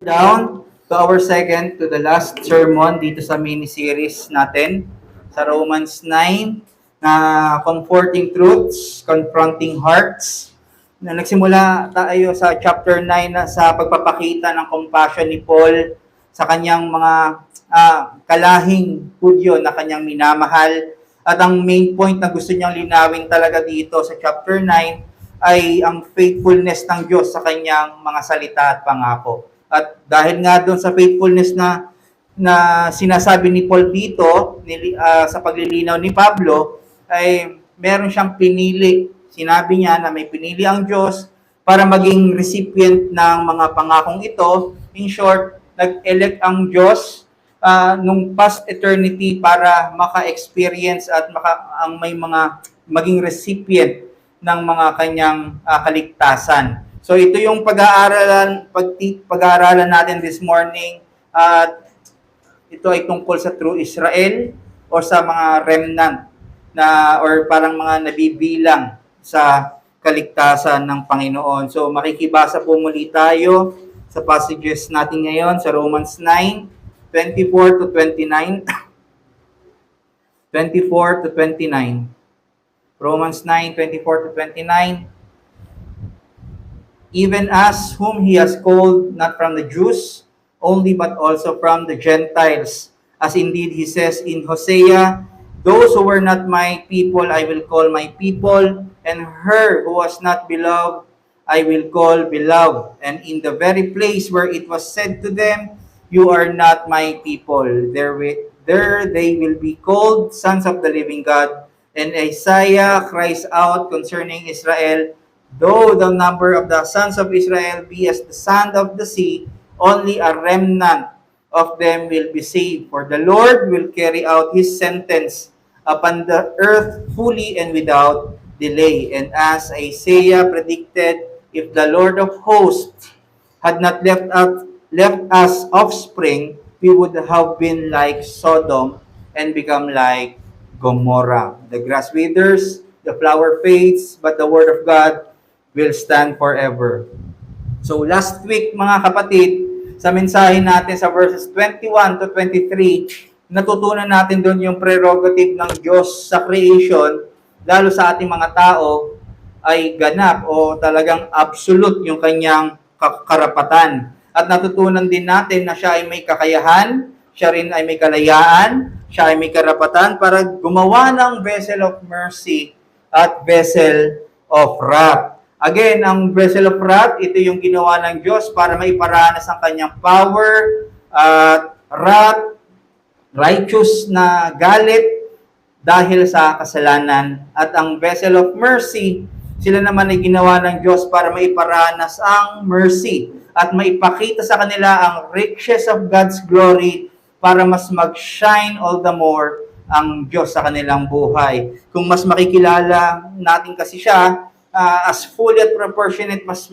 Down to our second to the last sermon dito sa mini-series natin sa Romans 9 na Comforting Truths, Confronting Hearts. Na nagsimula tayo sa chapter 9 na sa pagpapakita ng compassion ni Paul sa kanyang mga kalahing Hudyo na kanyang minamahal. At ang main point na gusto niyang linawin talaga dito sa chapter 9 ay ang faithfulness ng Diyos sa kanyang mga salita at pangako. At dahil nga doon sa faithfulness na sinasabi ni Paul dito, sa paglilinaw ni Pablo, ay meron siyang pinili. Sinabi niya na may pinili ang Diyos para maging recipient ng mga pangakong ito. In short, nag-elect ang Diyos nung past eternity para maka-experience at may mga maging recipient ng mga kanyang kaligtasan. So ito yung pag-aaralan natin this morning. Ito ay tungkol sa true Israel o sa mga remnant or parang mga nabibilang sa kaligtasan ng Panginoon. So makikibasa po muli tayo sa passages natin ngayon sa Romans 9:24 to 29. 24 to 29. Romans 9:24 to 29. Even as whom he has called not from the Jews only but also from the Gentiles. As indeed he says in Hosea, those who were not my people I will call my people, and her who was not beloved I will call beloved. And in the very place where it was said to them, you are not my people, there they will be called sons of the living God. And Isaiah cries out concerning Israel, though the number of the sons of Israel be as the sand of the sea, only a remnant of them will be saved. For the Lord will carry out his sentence upon the earth fully and without delay. And as Isaiah predicted, if the Lord of hosts had not left us offspring, we would have been like Sodom and become like Gomorrah. The grass withers, the flower fades, but the word of God will stand forever. So last week mga kapatid, sa mensahe natin sa verses 21 to 23, natutunan natin doon yung prerogative ng Diyos sa creation, lalo sa ating mga tao, ay ganap o talagang absolute yung kanyang karapatan. At natutunan din natin na siya ay may kakayahan, siya rin ay may kalayaan, siya ay may karapatan para gumawa ng vessel of mercy at vessel of wrath. Again, ang vessel of wrath, ito yung ginawa ng Diyos para maiparanas ang kanyang power at wrath, righteous na galit dahil sa kasalanan. At ang vessel of mercy, sila naman ay ginawa ng Diyos para maiparanas ang mercy at maipakita sa kanila ang riches of God's glory para mas mag-shine all the more ang Diyos sa kanilang buhay. Kung mas makikilala natin kasi siya, as fully at proportionate, mas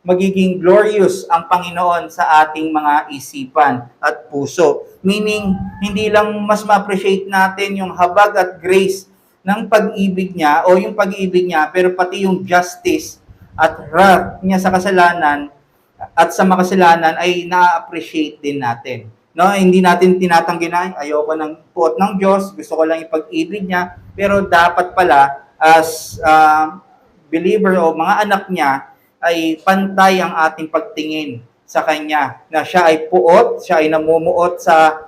magiging glorious ang Panginoon sa ating mga isipan at puso. Meaning, hindi lang mas ma-appreciate natin yung habag at grace ng pag-ibig niya o yung pag-ibig niya, pero pati yung justice at wrath niya sa kasalanan at sa makasalanan ay na-appreciate din natin. No, hindi natin tinatanggi na ayoko ng puot ng Diyos, gusto ko lang ipag-ibig niya, pero dapat pala as believer o mga anak niya ay pantay ang ating pagtingin sa kanya, na siya ay puot, siya ay namumuot sa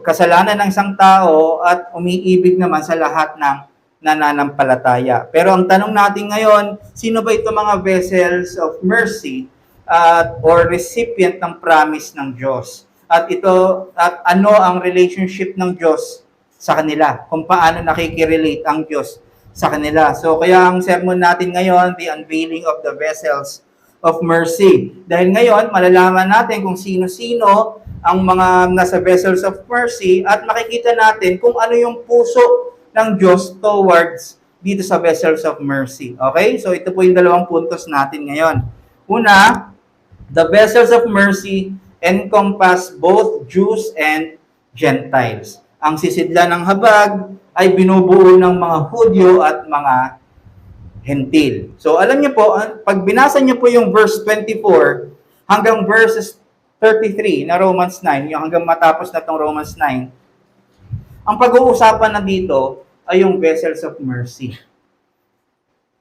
kasalanan ng isang tao at umiibig naman sa lahat ng nananampalataya. Pero ang tanong natin ngayon, sino ba ito mga vessels of mercy or recipient ng promise ng Diyos? At ano ang relationship ng Diyos sa kanila? Kung paano nakikirelate ang Diyos sa kanila. So kaya ang sermon natin ngayon, the unveiling of the vessels of mercy. Dahil ngayon, malalaman natin kung sino-sino ang mga nasa vessels of mercy at makikita natin kung ano yung puso ng Diyos towards dito sa vessels of mercy. Okay? So ito po yung dalawang puntos natin ngayon. Una, the vessels of mercy encompass both Jews and Gentiles. Ang sisidla ng habag ay binubuo ng mga Hudyo at mga Hentil. So alam niyo po, pag binasa niyo po yung verse 24 hanggang verses 33 na Romans 9, yung hanggang matapos na tong Romans 9, ang pag-uusapan na dito ay yung vessels of mercy.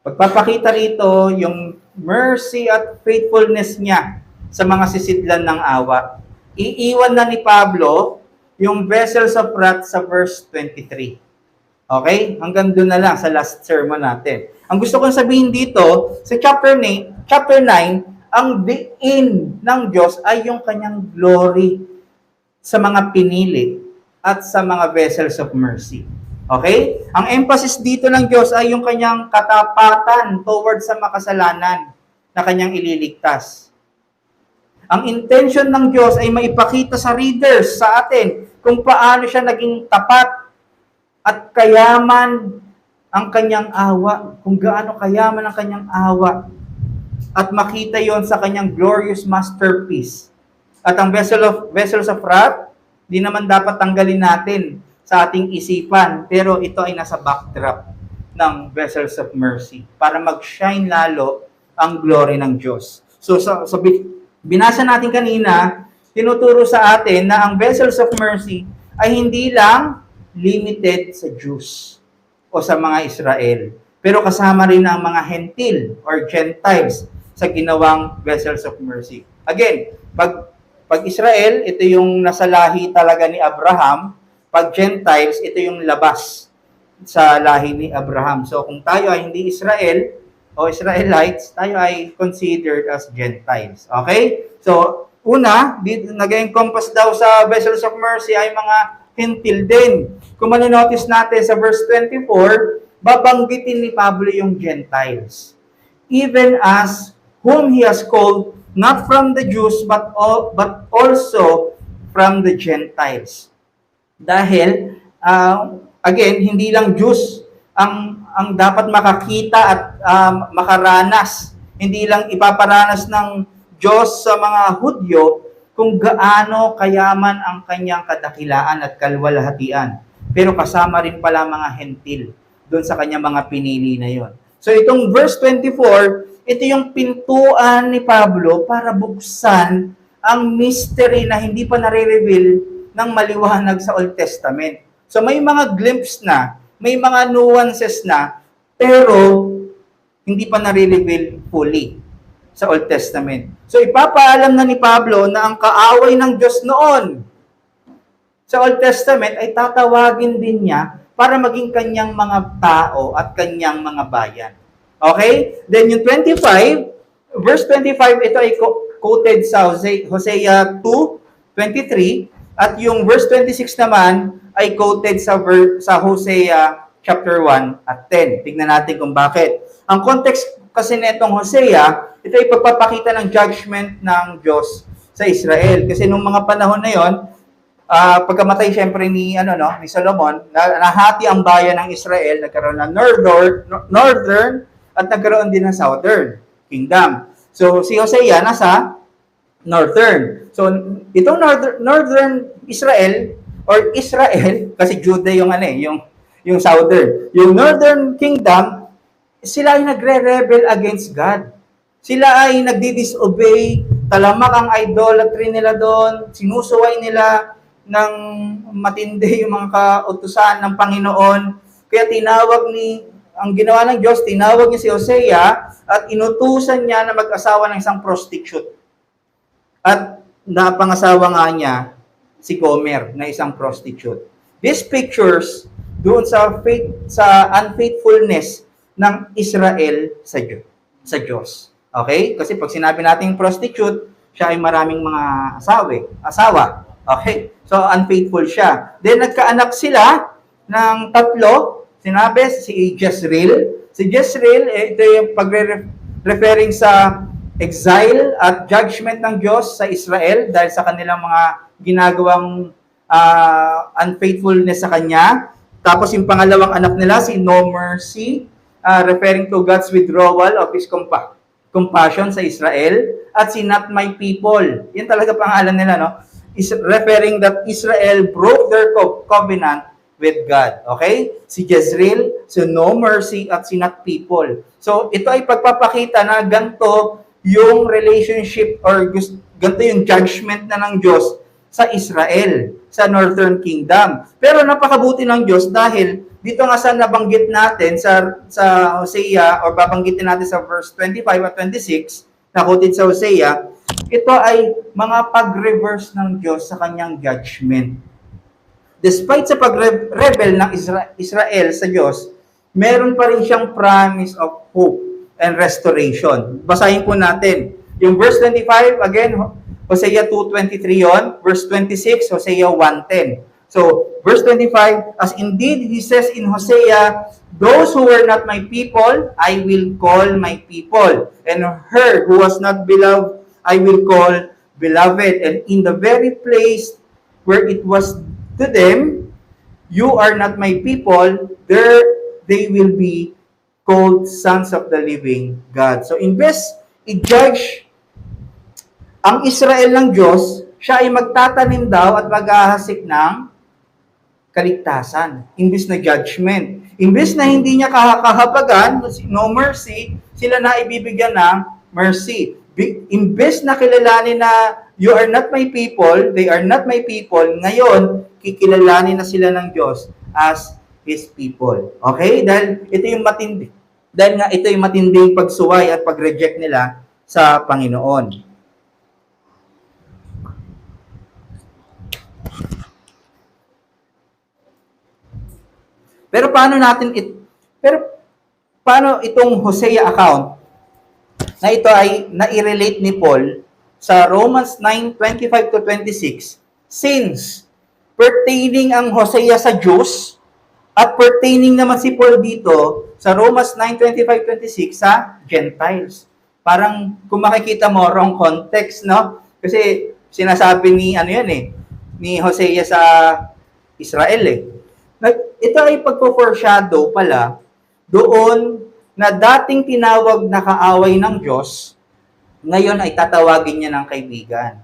Pagpapakita rito yung mercy at faithfulness niya sa mga sisidlan ng awa. Iiwan na ni Pablo yung vessels of wrath sa verse 23. Okay? Hanggang doon na lang sa last sermon natin. Ang gusto kong sabihin dito, sa chapter 9, ang diin ng Diyos ay yung kanyang glory sa mga pinili at sa mga vessels of mercy. Okay? Ang emphasis dito ng Diyos ay yung kanyang katapatan towards sa makasalanan na kanyang ililigtas. Ang intention ng Diyos ay maipakita sa readers, sa atin, kung paano siya naging tapat at kayaman ang kanyang awa, kung gaano kayaman ang kanyang awa, at makita yon sa kanyang glorious masterpiece. At ang vessels of wrath, di naman dapat tanggalin natin sa ating isipan, pero ito ay nasa backdrop ng vessels of mercy para mag-shine lalo ang glory ng Diyos. So binasa natin kanina, tinuturo sa atin na ang vessels of mercy ay hindi lang limited sa Jews o sa mga Israel, pero kasama rin ang mga Hentil or Gentiles sa ginawang vessels of mercy. Again, pag Israel, ito yung nasa lahi talaga ni Abraham. Pag Gentiles, ito yung labas sa lahi ni Abraham. So kung tayo ay hindi Israel o Israelites, tayo ay considered as Gentiles. Okay? So, una, nag-encompass daw sa vessels of mercy ay mga Hentil din. Kung maninotice natin sa verse 24, babanggitin ni Pablo yung Gentiles. Even as whom he has called not from the Jews but also from the Gentiles. Dahil again, hindi lang Jews ang dapat makakita at makaranas. Hindi lang ipaparanas ng Diyos sa mga Hudyo kung gaano kayaman ang kanyang kadakilaan at kalwalhatian. Pero kasama rin pala mga Hentil doon sa kanyang mga pinili na yon. So itong verse 24, ito yung pintuan ni Pablo para buksan ang mystery na hindi pa nare-reveal ng maliwanag sa Old Testament. So may mga glimpse na, may mga nuances na, pero hindi pa nare-reveal fully sa Old Testament. So ipapaalam na ni Pablo na ang kaaway ng Diyos noon sa Old Testament ay tatawagin din niya para maging kanyang mga tao at kanyang mga bayan. Okay? Then yung 25, verse 25, ito ay quoted sa Hosea 2:23, at yung verse 26 naman ay quoted sa Hosea chapter 1 at 10. Tignan natin kung bakit. Ang context kasi netong Hosea, ito ay pagpapakita ng judgment ng Diyos sa Israel. Kasi nung mga panahon na yon, pagkamatay siyempre ni Solomon, nahati ang bayan ng Israel, nagkaroon ng northern at nagkaroon din ng southern kingdom. So si Hosea nasa northern. So itong northern Israel or Israel kasi Judah yung southern. Yung northern kingdom, sila ay nagre-rebel against God. Sila ay nagdi-disobey, talamak ang idolatry nila doon, sinusuway nila ng matindi yung mga kautusan ng Panginoon. Kaya ang ginawa ng Diyos, tinawag niya si Hosea at inutusan niya na mag-asawa ng isang prostitute. At napangasawa nga niya si Gomer na isang prostitute. These pictures doon sa unfaithfulness ng Israel sa Diyos. Okay? Kasi pag sinabi natin prostitute, siya ay maraming mga asawa. Okay? So, unfaithful siya. Then, nagkaanak sila ng tatlo. Sinabi, si Jezreel. Si Jezreel, ito yung referring sa exile at judgment ng Diyos sa Israel dahil sa kanilang mga ginagawang unfaithfulness sa Kanya. Tapos, yung pangalawang anak nila, si No Mercy, referring to God's withdrawal of His compassion sa Israel. At si Not My People. Yan talaga pangalan nila, no? Is referring that Israel broke their covenant with God. Okay? Si Jezreel, si No Mercy, at si Not People. So, ito ay pagpapakita na ganito yung relationship or ganito yung judgment na ng Diyos sa Israel, sa Northern Kingdom. Pero napakabuti ng Diyos dahil dito nga sa nabanggit natin sa Hosea, o babanggitin natin sa verse 25 at 26, na quoted sa Hosea, ito ay mga pag-reverse ng Diyos sa kanyang judgment. Despite sa pag-rebel ng Israel sa Diyos, meron pa rin siyang promise of hope and restoration. Basahin po natin. Yung verse 25, again, Hosea 2:23 yon. Verse 26, Hosea 1:10. So, verse 25, as indeed he says in Hosea, those who were not my people, I will call my people. And her who was not beloved, I will call beloved. And in the very place where it was to them, you are not my people, there they will be called sons of the living God. So, imbes i-judge ang Israel ng Diyos, siya ay magtatanim daw at mag-ahasik ng kaligtasan, imbes na judgment. Imbes na hindi niya kahabagan, no mercy, sila na ibibigyan ng mercy. Imbes na kilalanin na you are not my people, they are not my people, ngayon, kikilalanin na sila ng Diyos as His people. Okay? Dahil ito yung matindi. Dahil nga ito yung matinding pagsuway at pag-reject nila sa Panginoon. Pero paano itong Hosea account na ito ay nai-relate ni Paul sa Romans 9:25 to 26, since pertaining ang Hosea sa Jews at pertaining naman si Paul dito sa Romans 9:25-26 sa Gentiles. Parang kung makikita mo wrong context, no? Kasi sinasabi ni ni Hosea sa Israel eh. Ito ay pagpo-foreshadow pala doon na dating tinawag na kaaway ng Diyos, ngayon ay tatawagin niya ng kaibigan.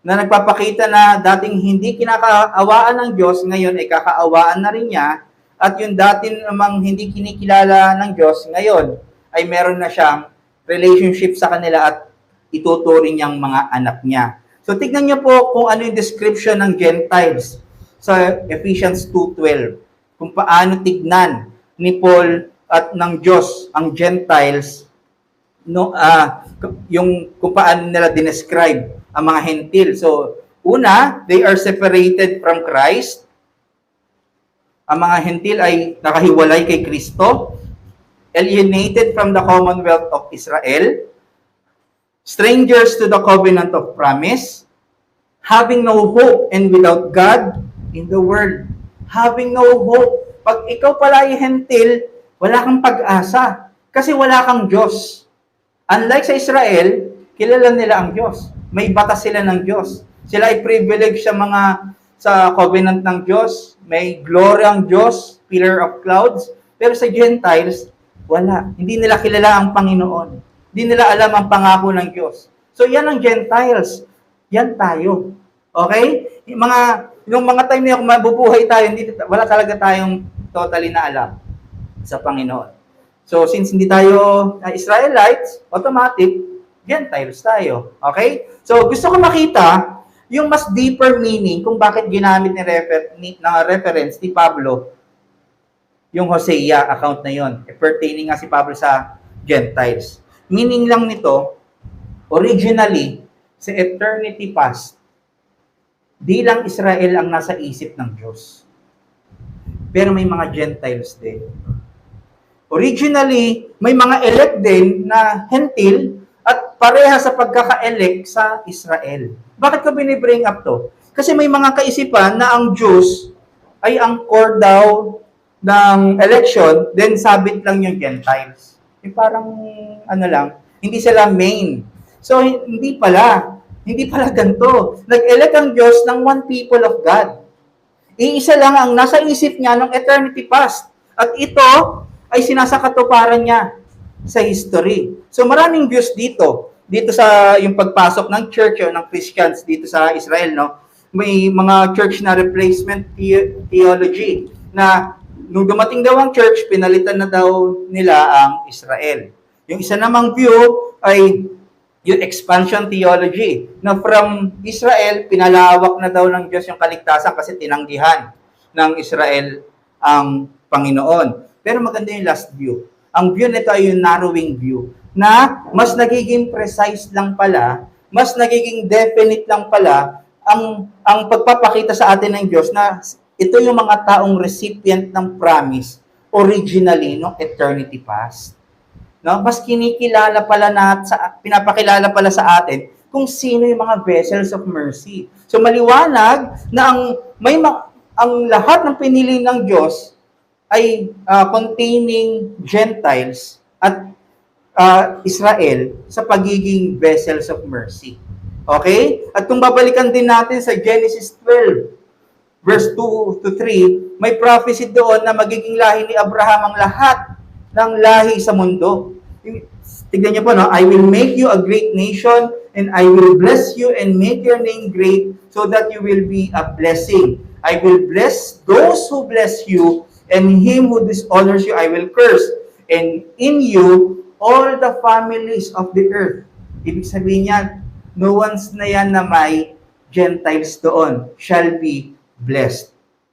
Na nagpapakita na dating hindi kinakaawaan ng Diyos, ngayon ay kakaawaan na rin niya, at yung dati namang hindi kinikilala ng Diyos, ngayon ay meron na siyang relationship sa kanila at ituturing niyang mga anak niya. So tignan niyo po kung ano yung description ng Gentiles sa Ephesians 2:12, kung paano tignan ni Paul at ng Diyos ang Gentiles, yung kung paano nila dinescribe ang mga Hentil. So, una, they are separated from Christ. Ang mga Hentil ay nakahiwalay kay Kristo, alienated from the commonwealth of Israel, strangers to the covenant of promise, having no hope and without God in the world. Having no hope. Pag ikaw pala ay hentil, wala kang pag-asa. Kasi wala kang Diyos. Unlike sa Israel, kilala nila ang Diyos. May batas sila ng Diyos. Sila ay privileged sa covenant ng Diyos. May glory ang Diyos, pillar of clouds. Pero sa Gentiles, wala. Hindi nila kilala ang Panginoon. Hindi nila alam ang pangako ng Diyos. So yan ang Gentiles. Yan tayo. Okay? Yung mga time na kung mabubuhay tayo, wala talaga tayong totally na alam sa Panginoon. So, since hindi tayo Israelites, automatic, Gentiles tayo. Okay? So, gusto ko makita yung mas deeper meaning kung bakit ginamit ng reference ni Pablo yung Hosea account na yon. Pertaining nga si Pablo sa Gentiles. Meaning lang nito, originally, sa eternity past, di lang Israel ang nasa isip ng Diyos. Pero may mga Gentiles din. Originally, may mga elect din na hentil at pareha sa pagkaka-elect sa Israel. Bakit ko binibring up to? Kasi may mga kaisipan na ang Diyos ay ang core daw ng election, then sabit lang yung Gentiles. Yung parang, hindi sila main. So, hindi pala ganito. Nag-elect ang Diyos ng one people of God. Iisa lang ang nasa isip niya ng eternity past. At ito ay sinasakatuparan niya sa history. So maraming views dito. Dito sa yung pagpasok ng church o ng Christians dito sa Israel, no? May mga church na replacement theology na nung dumating daw ang church, pinalitan na daw nila ang Israel. Yung isa namang view ay yung expansion theology na from Israel, pinalawak na daw ng Diyos yung kaligtasan kasi tinanggihan ng Israel ang Panginoon. Pero maganda yung last view. Ang view nito ay yung narrowing view na mas nagiging precise lang pala, mas nagiging definite lang pala ang pagpapakita sa atin ng Diyos na ito yung mga taong recipient ng promise originally no eternity past. No? Mas kinikilala pala pinapakilala pala sa atin kung sino yung mga vessels of mercy. So maliwanag na ang lahat ng pinili ng Diyos ay containing Gentiles at Israel sa pagiging vessels of mercy. Okay? At kung babalikan din natin sa Genesis 12, verse 2 to 3, may prophecy doon na magiging lahi ni Abraham ang lahat ng lahi sa mundo. Tignan niyo po, no? I will make you a great nation and I will bless you and make your name great so that you will be a blessing. I will bless those who bless you and him who dishonors you I will curse. And in you, all the families of the earth. Ibig sabihin niyan, no one's na yan na may Gentiles doon shall be blessed.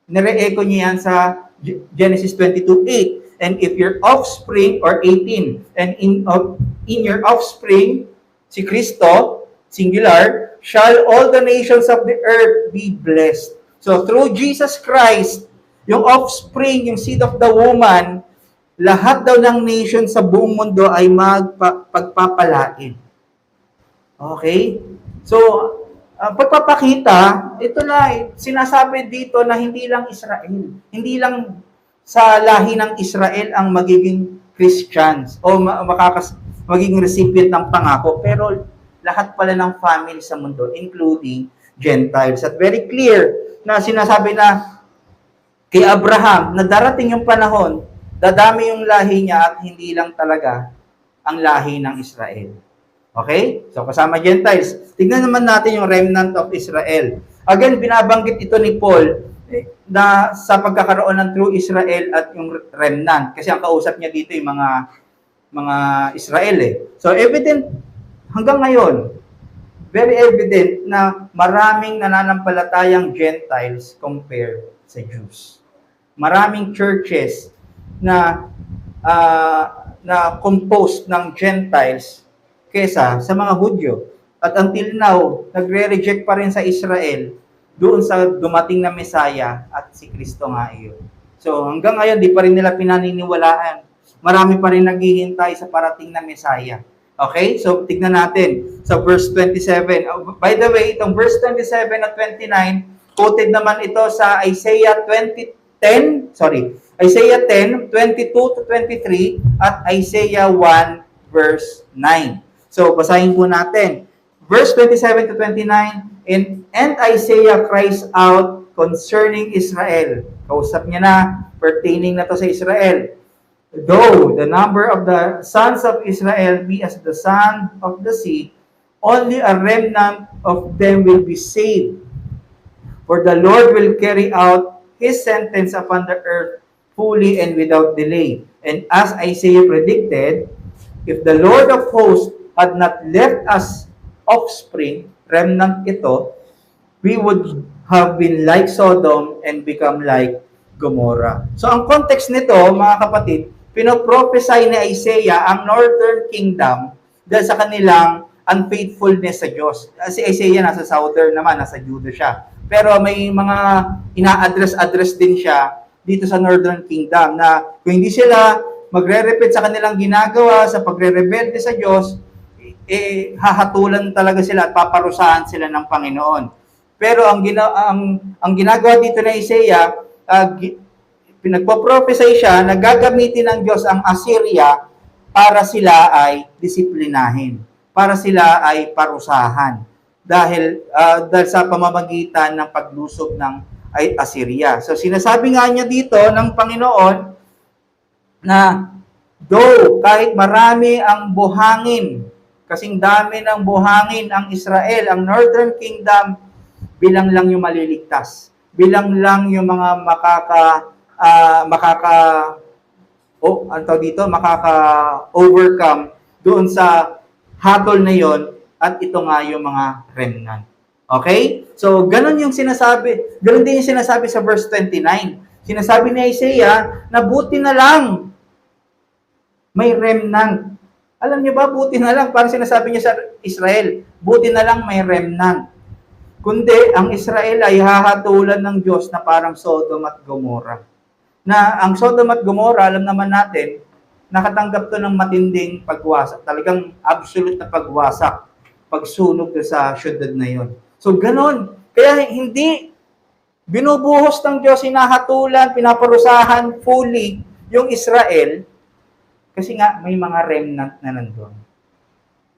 Nire-echo niyo yan sa Genesis 22:8. And if your offspring, or 18, and in your offspring, si Kristo, singular, shall all the nations of the earth be blessed. So through Jesus Christ, yung offspring, yung seed of the woman, lahat daw ng nation sa buong mundo ay pagpapalain. Okay? So, pagpapakita, ito na, sinasabi dito na hindi lang Israel, hindi lang sa lahi ng Israel ang magiging Christians o magiging recipient ng pangako, pero lahat pala ng family sa mundo, including Gentiles. At very clear na sinasabi na kay Abraham na darating yung panahon, dadami yung lahi niya at hindi lang talaga ang lahi ng Israel. Okay? So kasama Gentiles. Tignan naman natin yung remnant of Israel. Again, binabanggit ito ni Paul na sa pagkakaroon ng true Israel at yung remnant. Kasi ang kausap niya dito yung mga Israel eh. So evident hanggang ngayon, very evident na maraming nananampalatayang Gentiles compared sa Jews. Maraming churches na composed ng Gentiles kesa sa mga Hudyo. At until now, nagre-reject pa rin sa Israel doon sa dumating na Mesaya at si Kristo nga iyon. So hanggang ngayon, di pa rin nila pinaniniwalaan. Marami pa rin naghihintay sa parating na Mesaya. Okay? So tignan natin sa verse 27. By the way, itong verse 27 at 29, quoted naman ito sa Isaiah 10, 22 to 23 at Isaiah 1 verse 9. So basahin po natin. Verse 27 to 29, and Isaiah cries out concerning Israel. Kausap niya na, pertaining na to sa Israel. Though the number of the sons of Israel be as the sand of the sea, only a remnant of them will be saved. For the Lord will carry out His sentence upon the earth fully and without delay. And as Isaiah predicted, if the Lord of hosts had not left us offspring, remnant ito, we would have been like Sodom and become like Gomorrah. So ang context nito, mga kapatid, pinoprophesy ni Isaiah ang northern kingdom dahil sa kanilang unfaithfulness sa Diyos. Si Isaiah nasa southern naman, nasa Judah siya. Pero may mga ina-address din siya dito sa northern kingdom na kung hindi sila magre-repeat sa kanilang ginagawa sa pagre-rebelde sa Diyos, hahatulan talaga sila at paparusahan sila ng Panginoon. Pero ang ginagawa dito na Isaiah, pinagpo-prophesy siya na gagamitin ng Diyos ang Assyria para sila ay disiplinahin, para sila ay parusahan dahil sa pamamagitan ng paglusob ng Assyria. So sinasabi nga niya dito ng Panginoon na though kahit marami ang buhangin, kasing dami ng buhangin ang Israel, ang Northern Kingdom, bilang lang yung maliligtas. Bilang lang yung mga makaka-overcome doon sa hatol na yon At ito nga yung mga remnant. Okay? So, ganun yung sinasabi. Ganun din yung sinasabi sa verse 29. Sinasabi ni Isaiah na buti na lang may remnant. Alam niyo ba, buti na lang, parang sinasabi niya sa Israel, buti na lang may remnant. Kundi, ang Israel ay hahatulan ng Diyos na parang Sodom at Gomorrah. Na ang Sodom at Gomorrah, alam naman natin, nakatanggap to ng matinding pagwasak. Talagang absolute na pagwasak. Pagsunog sa syudad na yon. So, ganon. Kaya hindi binubuhos ng Diyos, hinahatulan, pinaparusahan fully yung Israel kasi nga may mga remnant na nandoon.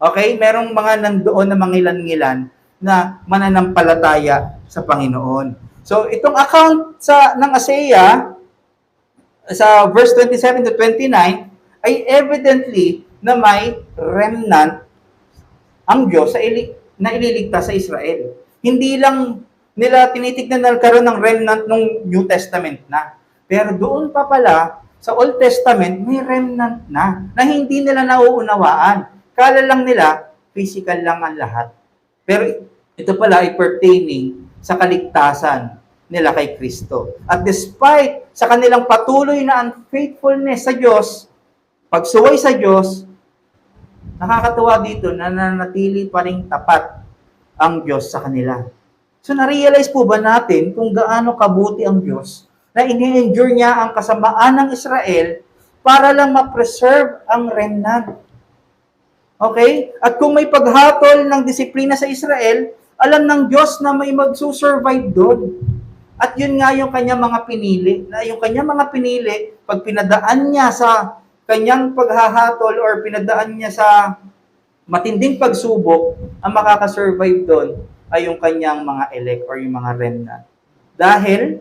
Okay? Merong mga nandoon na mangilan-ngilan na mananampalataya sa Panginoon. So, itong account ng Isaiah, sa verse 27 to 29, ay evidently na may remnant ang Diyos na ililigtas sa Israel. Hindi lang nila tinitignan na karoon ng remnant ng New Testament na. Pero doon pa pala, sa Old Testament, may remnant na hindi nila nauunawaan. Kala lang nila, physical lang ang lahat. Pero ito pala ay pertaining sa kaligtasan nila kay Kristo. At despite sa kanilang patuloy na unfaithfulness sa Diyos, pagsuway sa Diyos, nakakatuwa dito na nanatili pa rin tapat ang Diyos sa kanila. So na-realize po ba natin kung gaano kabuti ang Diyos na ini-endure niya ang kasamaan ng Israel para lang ma-preserve ang remnant? Okay? At kung may paghatol ng disiplina sa Israel, alam ng Diyos na may magsusurvive doon. At yun nga yung kanyang mga pinili. Na yung kanyang mga pinili, pag pinadaan niya sa kanyang paghahatol or pinadaan niya sa matinding pagsubok, ang makakasurvive doon ay yung kanyang mga elect or yung mga remnant. Dahil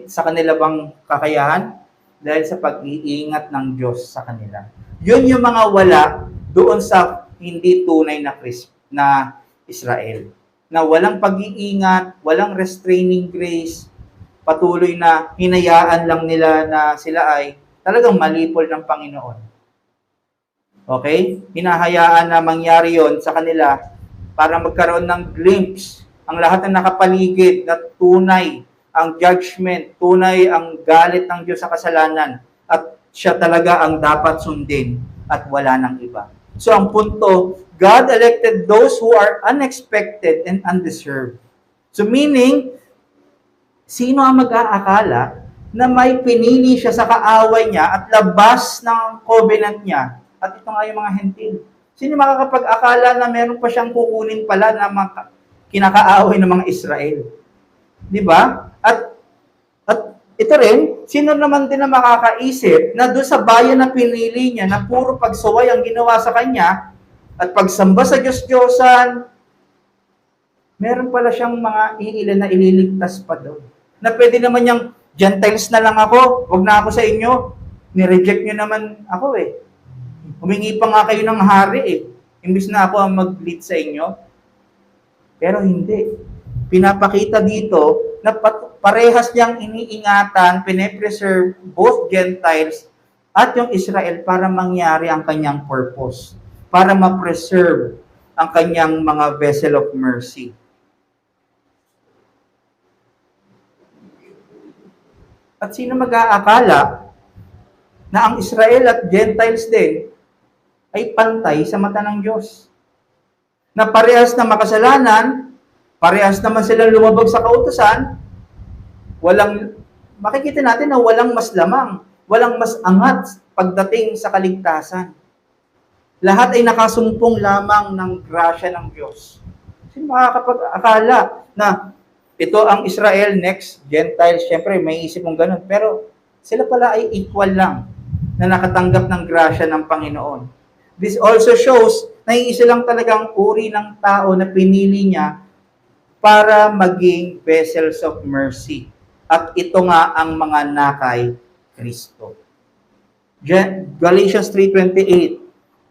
sa kanila bang kakayahan? Dahil sa pag-iingat ng Diyos sa kanila. Yun yung mga wala doon sa hindi tunay na Israel. Na walang pag-iingat, walang restraining grace, patuloy na hinayaan lang nila na sila ay talagang malipol ng Panginoon. Okay? Hinahayaan na mangyari yon sa kanila para magkaroon ng glimpse ang lahat ng nakapaligid na tunay ang judgment, tunay ang galit ng Diyos sa kasalanan at siya talaga ang dapat sundin at wala ng iba. So ang punto, God elected those who are unexpected and undeserved. So meaning, sino ang mag-aakala na may pinili siya sa kaaway niya at labas ng covenant niya? At ito nga yung mga hentil. Sino makakapag-akala na meron pa siyang kukunin pala na kinakaaway ng mga Israel? Di ba? At ito rin, sino naman din na makakaisip na doon sa bayan na pinili niya na puro pagsuway ang ginawa sa kanya at pagsamba sa Diyos-Diyosan, meron pala siyang mga iilan na ililigtas pa doon. Na pwede naman niyang, Gentiles na lang ako, wag na ako sa inyo. Nireject niyo naman ako eh. Humingi pa nga kayo ng hari eh. Imbis na ako ang mag-lead sa inyo. Pero hindi. Pinapakita dito na parehas niyang iniingatan, pine-preserve both Gentiles at yung Israel para mangyari ang kanyang purpose. Para ma-preserve ang kanyang mga vessel of mercy. At sino mag-aakala na ang Israel at Gentiles din ay pantay sa mata ng Diyos? Na parehas na makasalanan, parehas naman silang lumabag sa kautusan, makikita natin na walang mas lamang, walang mas angat pagdating sa kaligtasan. Lahat ay nakasumpong lamang ng grasya ng Diyos. Sino makakapag-akala na ito ang Israel, next, Gentiles, syempre may isip mong ganun, pero sila pala ay equal lang na nakatanggap ng grasya ng Panginoon. This also shows na iisa lang talagang uri ng tao na pinili niya para maging vessels of mercy. At ito nga ang mga nakay Kristo. Galatians 3:28,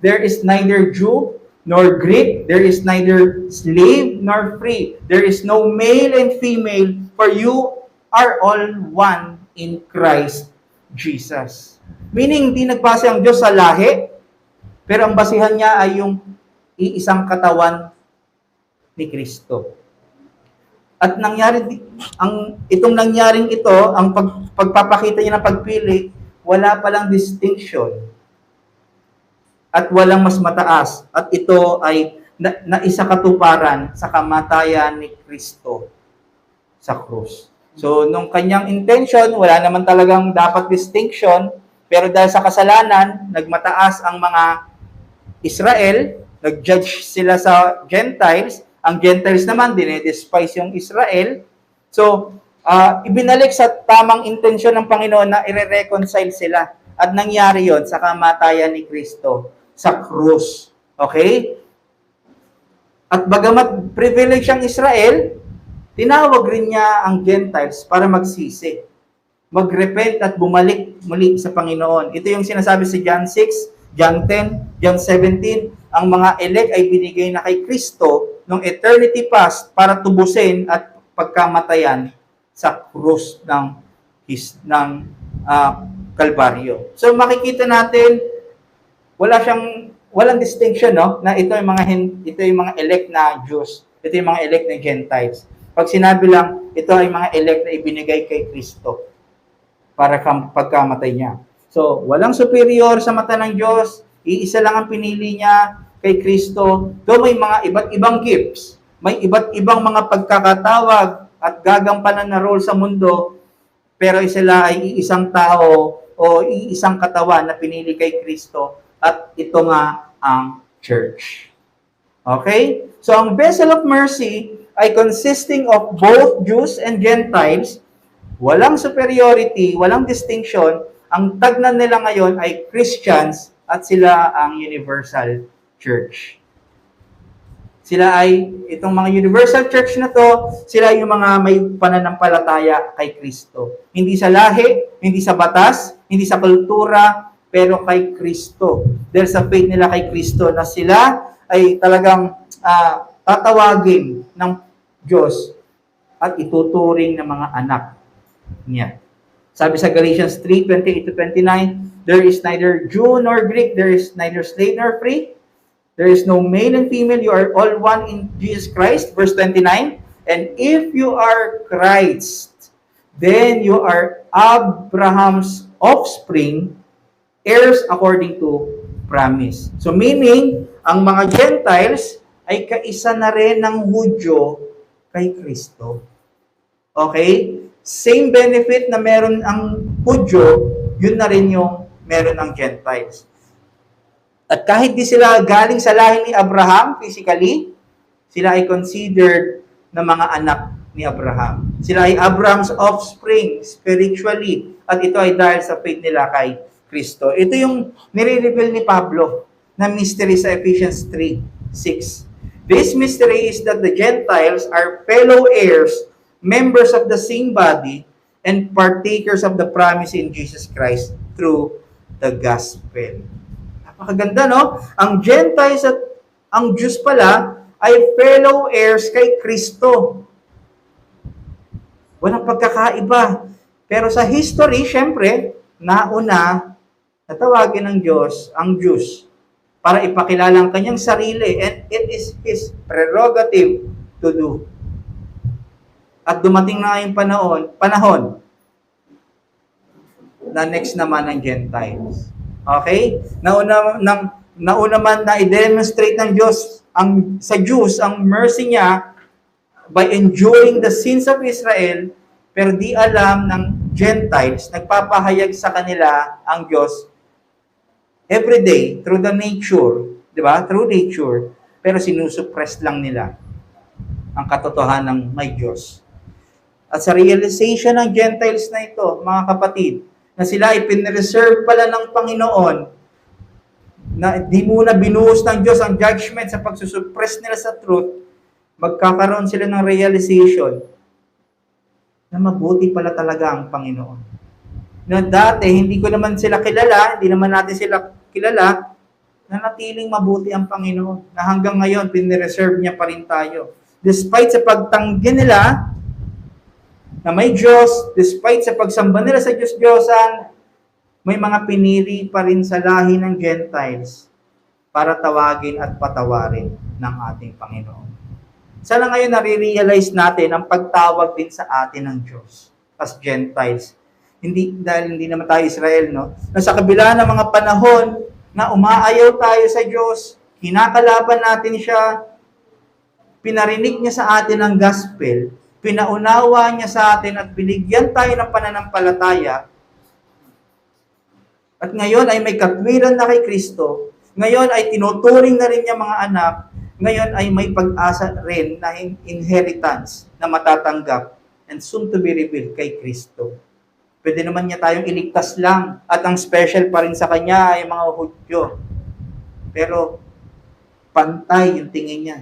there is neither Jew nor Greek, there is neither slave nor free, there is no male and female, for you are all one in Christ Jesus. Meaning, hindi nagbase ang Diyos sa lahi, pero ang basihan niya ay yung iisang katawan ni Kristo. At itong nangyaring ito, ang pagpapakita niya ng pagpili, wala palang distinction at walang mas mataas. At ito ay naisa katuparan sa kamatayan ni Kristo sa krus. So, nung kanyang intention, wala naman talagang dapat distinction, pero dahil sa kasalanan, nagmataas ang mga Israel, nag-judge sila sa Gentiles, ang Gentiles naman, dinedespise yung Israel. So, ibinalik sa tamang intensyon ng Panginoon na i-reconcile sila. At nangyari yon sa kamatayan ni Kristo sa krus. Okay? At bagamat privilege ang Israel, tinawag rin niya ang Gentiles para magsisi, magrepent at bumalik muli sa Panginoon. Ito yung sinasabi sa John 6, John 10, John 17, ang mga elect ay binigay na kay Kristo nung eternity past para tubusin at pagkamatayan sa krus ng Kalbaryo. So makikita natin walang distinction, no, na ito yung mga elect na Jews, ito yung mga elect na Gentiles. Pag sinabi lang, ito ay mga elect na ibinigay kay Kristo para pagkamatay niya. So, walang superior sa mata ng Diyos, iisa lang ang pinili niya kay Kristo. Though may mga iba't ibang gifts, may iba't ibang mga pagkakatawag at gagampanan na role sa mundo, pero sila ay iisang tao o iisang katawan na pinili kay Kristo, at ito nga ang church. Okay? So, ang vessel of mercy ay consisting of both Jews and Gentiles. Walang superiority, walang distinction. Ang tagnan nila ngayon ay Christians at sila ang universal church. Itong mga universal church na to, sila yung mga may pananampalataya kay Kristo. Hindi sa lahi, hindi sa batas, hindi sa kultura, pero kay Kristo. Dahil sa faith nila kay Kristo na sila ay talagang tatawagin ng Diyos at ituturing ng mga anak niya. Sabi sa Galatians 3:28-29, there is neither Jew nor Greek, there is neither slave nor free, there is no male and female, you are all one in Jesus Christ. Verse 29, and if you are Christ, then you are Abraham's offspring, heirs according to promise. So meaning, ang mga Gentiles ay kaisa na rin ng Hudyo kay Kristo. Okay? Same benefit na meron ang Hudyo, yun na rin yung meron ng Gentiles. At kahit di sila galing sa lahi ni Abraham physically, sila ay considered na mga anak ni Abraham. Sila ay Abraham's offspring spiritually. At ito ay dahil sa faith nila kay Kristo. Ito yung nire-reveal ni Pablo na mystery sa Ephesians 3:6. This mystery is that the Gentiles are fellow heirs, members of the same body, and partakers of the promise in Jesus Christ through the gospel. Napakaganda, no? Ang Gentiles at ang Jews pala ay fellow heirs kay Kristo. Walang pagkakaiba. Pero sa history, syempre, nauna natawagin ng Diyos ang Jews para ipakilala ang kanyang sarili, and it is His prerogative to do. At dumating na yung panahon na next naman ng Gentiles. Okay? Nauna man na i-demonstrate ng Diyos sa Jews ang mercy niya by enduring the sins of Israel, pero di alam ng Gentiles, nagpapahayag sa kanila ang Diyos every day through the nature, di ba? Through nature, pero sinusuppress lang nila ang katotohanan ng may Diyos. At sa realization ng Gentiles na ito, mga kapatid, na sila ay pinreserve pala ng Panginoon, na di muna binuhos ng Diyos ang judgment sa pagsusuppress nila sa truth, magkakaroon sila ng realization na mabuti pala talaga ang Panginoon. Na dati, hindi ko naman sila kilala, hindi naman natin sila kilala, na natiling mabuti ang Panginoon. Na hanggang ngayon, pinreserve niya pa rin tayo. Despite sa pagtanggi nila na may Diyos, despite sa pagsamba nila sa Diyos-Diyosan, may mga pinili pa rin sa lahi ng Gentiles para tawagin at patawarin ng ating Panginoon. Sana ngayon nare-realize natin ang pagtawag din sa atin ng Diyos as Gentiles. Hindi, dahil hindi naman tayo Israel, no? Na sa kabila ng mga panahon na umaayaw tayo sa Diyos, kinakalaban natin siya, pinarinig niya sa atin ang gospel, pinaunawa niya sa atin at binigyan tayo ng pananampalataya, at ngayon ay may katwiran na kay Kristo, ngayon ay tinuturing na rin niya mga anak, ngayon ay may pag-asa rin na inheritance na matatanggap and soon to be revealed kay Kristo. Pwede naman niya tayong iligtas lang at ang special pa rin sa Kanya ay mga Hudyo. Pero pantay yung tingin niya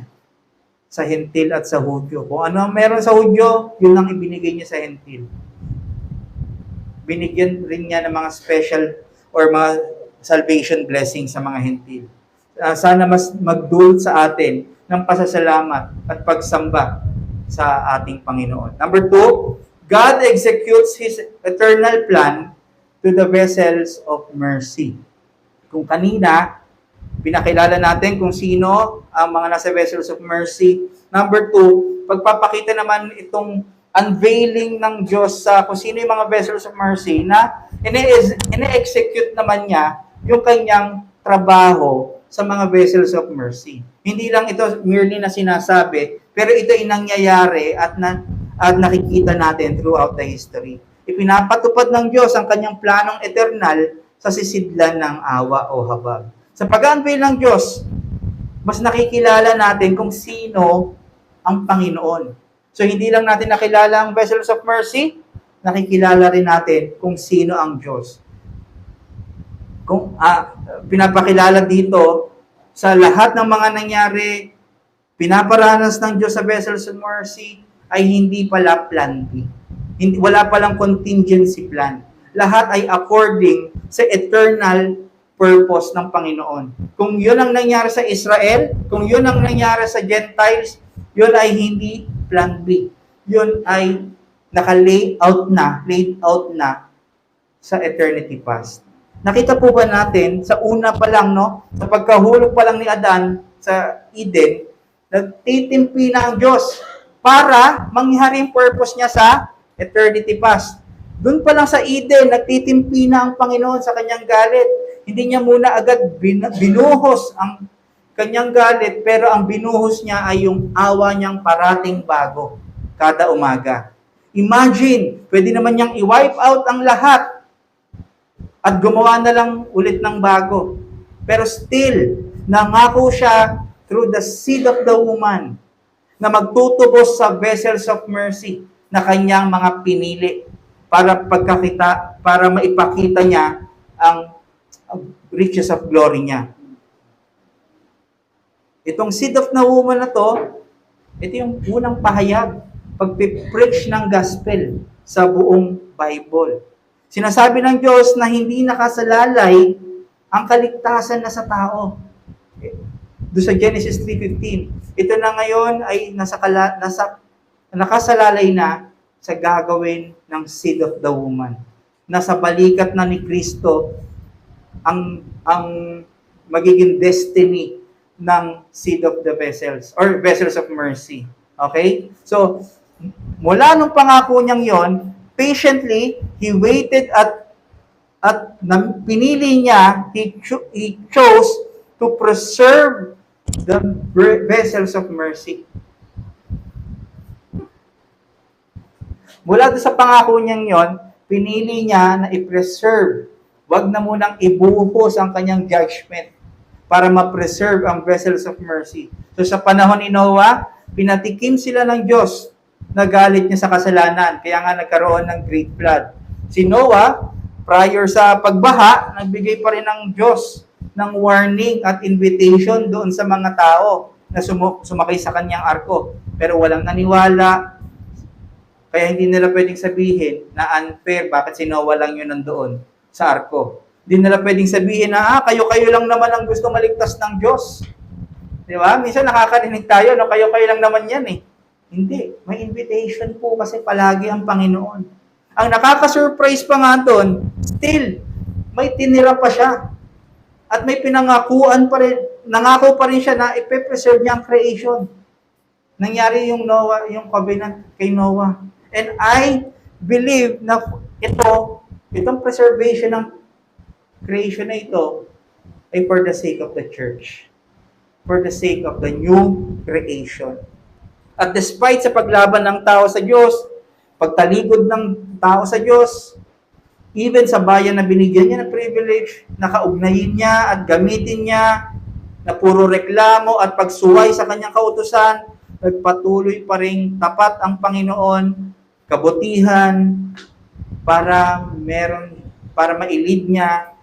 sa Hentil at sa Hudyo. Kung ano ang meron sa Hudyo, yun lang ibinigay niya sa Hentil. Binigyan rin niya ng mga special or mga salvation blessing sa mga Hentil. Sana mas magdulot sa atin ng pasasalamat at pagsamba sa ating Panginoon. Number 2, God executes His eternal plan to the vessels of mercy. Kung kanina, pinakilala natin kung sino ang mga nasa vessels of mercy. Number 2, pagpapakita naman itong unveiling ng Diyos sa kung sino yung mga vessels of mercy na ine-execute naman niya yung kanyang trabaho sa mga vessels of mercy. Hindi lang ito merely na sinasabi, pero ito ay nangyayari at nakikita natin throughout the history. Ipinapatupad ng Diyos ang kanyang planong eternal sa sisidlan ng awa o habag. Sa pag-unveil ng Diyos, mas nakikilala natin kung sino ang Panginoon. So hindi lang natin nakilala ang vessels of mercy, nakikilala rin natin kung sino ang Diyos. Kung pinapakilala dito sa lahat ng mga nangyari, pinaparanas ng Diyos sa vessels of mercy, ay hindi pala plan B. Wala palang contingency plan. Lahat ay according sa eternal purpose ng Panginoon. Kung yun ang nangyari sa Israel, kung yun ang nangyari sa Gentiles, yun ay hindi plan B. Yun ay laid out na sa eternity past. Nakita po ba natin, sa una pa lang, no? Sa pagkahulog pa lang ni Adan sa Eden, nagtitimpi na ang Diyos para mangyari yung purpose niya sa eternity past. Doon pa lang sa Eden, nagtitimpi na ang Panginoon sa kanyang galit. Hindi niya muna agad binuhos ang kanyang galit, pero ang binuhos niya ay yung awa niyang parating bago kada umaga. Imagine, pwede naman niyang i-wipe out ang lahat at gumawa na lang ulit ng bago. Pero still, nangako siya through the seed of the woman na magtutubos sa vessels of mercy na kanyang mga pinili para maipakita niya ang riches of glory niya. Itong seed of the woman na to, ito yung unang pahayag, pag-preach ng gospel sa buong Bible. Sinasabi ng Diyos na hindi nakasalalay ang kaligtasan na sa tao. Doon sa Genesis 3:15. Ito na ngayon ay nakasalalay na sa gagawin ng seed of the woman. Nasa balikat na ni Kristo ang magiging destiny ng seed of the vessels or vessels of mercy. Okay? So, mula nung pangako niyang yon, patiently, He waited at pinili niya, He chose to preserve the vessels of mercy. Mula sa pangako niyang yon, pinili niya na i-preserve. Wag na munang ibuhos ang kanyang judgment para ma-preserve ang vessels of mercy. So sa panahon ni Noah, pinatikim sila ng Diyos na galit niya sa kasalanan. Kaya nga nagkaroon ng great flood. Si Noah, prior sa pagbaha, nagbigay pa rin ng Diyos ng warning at invitation doon sa mga tao na sumakay sa kanyang arko. Pero walang naniwala. Kaya hindi nila pwedeng sabihin na unfair, bakit si Noah lang yun nandoon sa arko. Hindi nila pwedeng sabihin na, kayo-kayo lang naman ang gusto maligtas ng Diyos. Di ba? Minsan nakakarinig tayo, no, kayo-kayo lang naman yan eh. Hindi. May invitation po kasi palagi ang Panginoon. Ang nakaka-surprise pa nga doon, still, may tinira pa siya. At may pinangakuan pa rin, nangako pa rin siya na ipe-preserve niya ang creation. Nangyari yung Noah, yung covenant kay Noah. And I believe na itong preservation ng creation na ito ay for the sake of the church. For the sake of the new creation. At despite sa paglaban ng tao sa Diyos, pagtalikod ng tao sa Diyos, even sa bayan na binigyan niya ng privilege, nakaugnayin niya at gamitin niya na puro reklamo at pagsuway sa kanyang kautusan, nagpatuloy pa rin tapat ang Panginoon, kabutihan, para mailid niya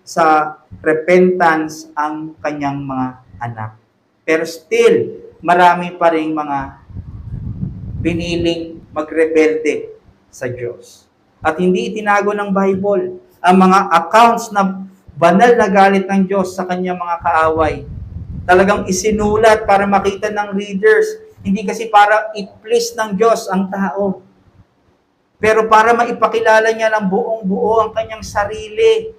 sa repentance ang kanyang mga anak. Pero still, marami pa rin mga piniling magrebelde sa Diyos. At hindi itinago ng Bible ang mga accounts na banal na galit ng Diyos sa kanyang mga kaaway. Talagang isinulat para makita ng readers, hindi kasi para i-please ng Diyos ang tao, pero para maipakilala niya ng buong buo ang kanyang sarili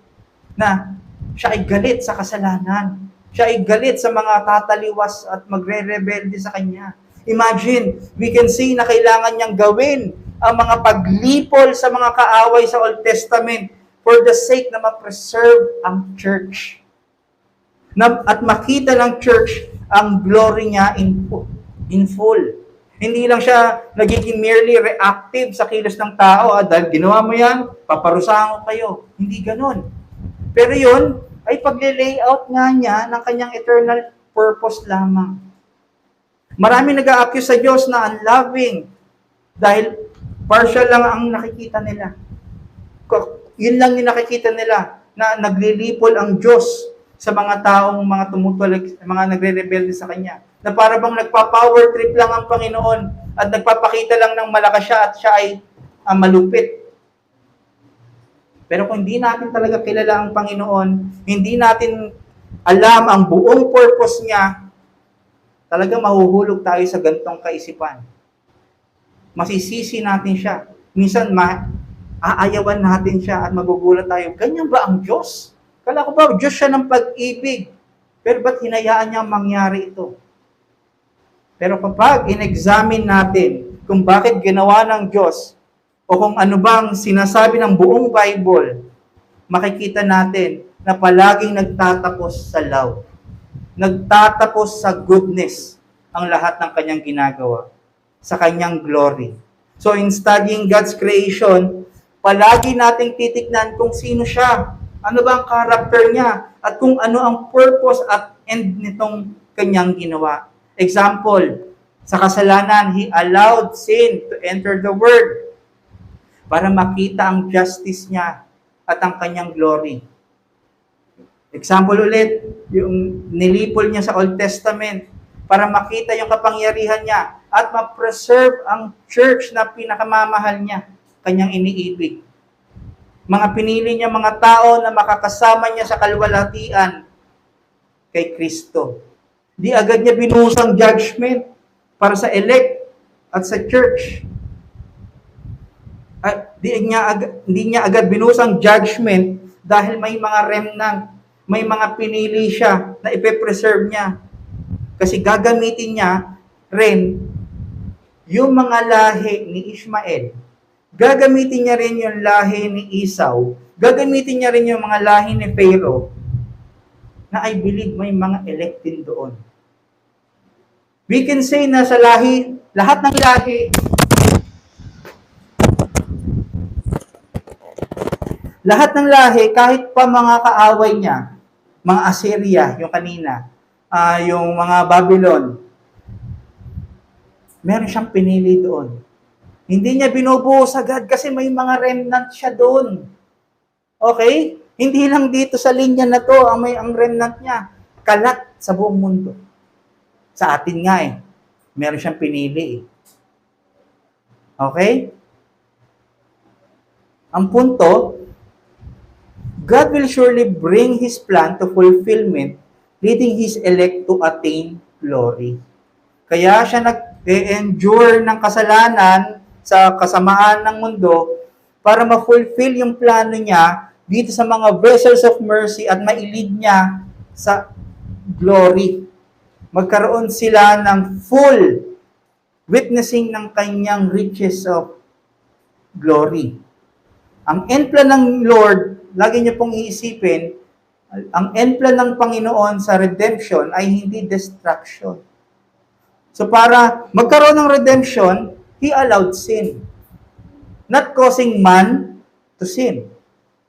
na siya ay galit sa kasalanan. Siya ay galit sa mga tataliwas at magre-rebelde sa kanya. Imagine, we can see na kailangan niyang gawin ang mga paglipol sa mga kaaway sa Old Testament for the sake na ma-preserve ang church. At makita ng church ang glory niya in full. Hindi lang siya nagiging merely reactive sa kilos ng tao. Dahil ginawa mo yan, paparusahan ko kayo. Hindi ganon. Pero yun ay pagle-layout nga niya ng kanyang eternal purpose lamang. Marami nag-a-accuse sa Diyos na unloving dahil partial lang ang nakikita nila. Yun lang yung nakikita nila na naglilipol ang Diyos sa mga taong mga tumutulig, mga nagre-rebelde sa Kanya. Na para bang nagpa-power trip lang ang Panginoon at nagpapakita lang ng malakas siya at siya ay malupit. Pero kung hindi natin talaga kilala ang Panginoon, hindi natin alam ang buong purpose niya, talaga mahuhulog tayo sa gantong kaisipan. Masisisi natin siya. Minsan, aayawan natin siya at magugulat tayo. Ganyan ba ang Diyos? Kala ko ba, Diyos siya ng pag-ibig. Pero ba't hinayaan niya mangyari ito? Pero kapag in-examine natin kung bakit ginawa ng Diyos o kung ano bang sinasabi ng buong Bible, makikita natin na palaging nagtatapos sa love. Nagtatapos sa goodness ang lahat ng kanyang ginagawa, sa kanyang glory. So in studying God's creation, palagi nating titignan kung sino siya, ano ba ang character niya, at kung ano ang purpose at end nitong kanyang ginawa. Example, sa kasalanan, He allowed sin to enter the world para makita ang justice niya at ang kanyang glory. Example ulit, yung nilipol niya sa Old Testament para makita yung kapangyarihan niya at ma-preserve ang church na pinakamamahal niya, kanyang iniibig. Mga pinili niya mga tao na makakasama niya sa kalwalhatian kay Kristo. Di agad niya binusang judgment para sa elect at sa church. At hindi niya agad binusang judgment dahil may mga remnant, may mga pinili siya na ipe-preserve niya. Kasi gagamitin niya rin yung mga lahi ni Ishmael. Gagamitin niya rin yung lahi ni Esau. Gagamitin niya rin yung mga lahi ni Pharaoh na I believe may mga elected doon. We can say na sa lahi, lahat ng lahi, kahit pa mga kaaway niya, mga Assyria, yung kanina, yung mga Babylon, meron siyang pinili doon. Hindi niya binubuhos agad kasi may mga remnant siya doon. Okay? Hindi lang dito sa linya na to ang remnant niya. Kalat sa buong mundo. Sa atin nga meron siyang pinili. Okay? Ang punto, God will surely bring His plan to fulfillment, leading His elect to attain glory. Kaya siya nag-endure ng kasalanan sa kasamaan ng mundo para ma-fulfill yung plano niya dito sa mga vessels of mercy at mailid niya sa glory. Magkaroon sila ng full witnessing ng kanyang riches of glory. Ang end plan ng Lord, lagi niyo pong iisipin, ang end plan ng Panginoon sa redemption ay hindi destruction. So para magkaroon ng redemption, He allowed sin. Not causing man to sin.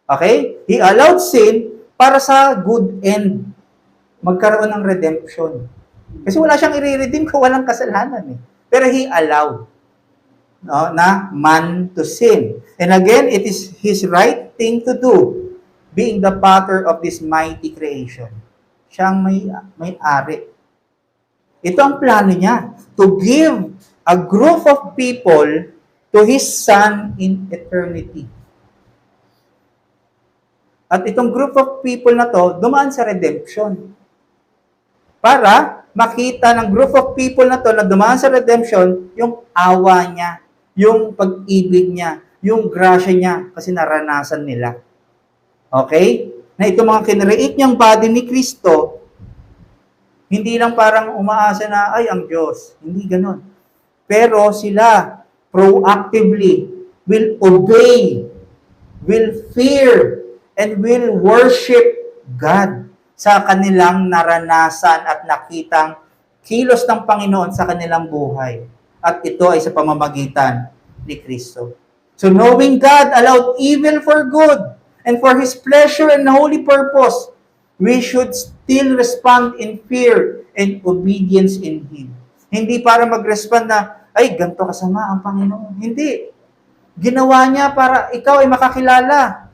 Okay? He allowed sin para sa good end. Magkaroon ng redemption. Kasi wala siyang i-redeem kung walang kasalanan. Pero He allowed na man to sin. And again, it is His right thing to do, being the potter of this mighty creation. Siyang may-ari. Ito ang plano niya, to give a group of people to His Son in eternity. At itong group of people na to, dumaan sa redemption. Para makita ng group of people na to na dumaan sa redemption, yung awa niya, yung pag-ibig niya, yung grasya niya, kasi naranasan nila. Okay? Na itong mga kinreate niyang body ni Kristo, hindi lang parang umaasa na, ay, ang Diyos. Hindi ganon. Pero sila, proactively, will obey, will fear, and will worship God sa kanilang naranasan at nakitang kilos ng Panginoon sa kanilang buhay. At ito ay sa pamamagitan ni Kristo. So knowing God allowed evil for good and for His pleasure and holy purpose, we should still respond in fear and obedience in Him. Hindi para mag-respond na, ay, ganito kasama ang Panginoon. Hindi. Ginawa niya para ikaw ay makakilala.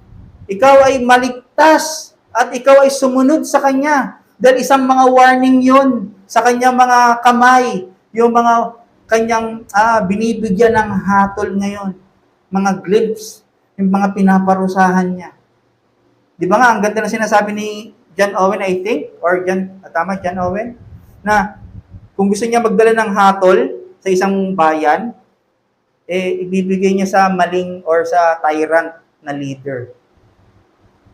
Ikaw ay maligtas at ikaw ay sumunod sa Kanya. Dahil isang mga warning yun sa Kanyang mga kamay, yung mga Kanyang binibigyan ng hatol ngayon. Mga glimpse, yung mga pinaparusahan niya. Di ba nga, ang ganda na sinasabi ni John Owen, I think, or John Owen, na kung gusto niya magdala ng hatol sa isang bayan, ibibigay niya sa maling or sa tyrant na leader.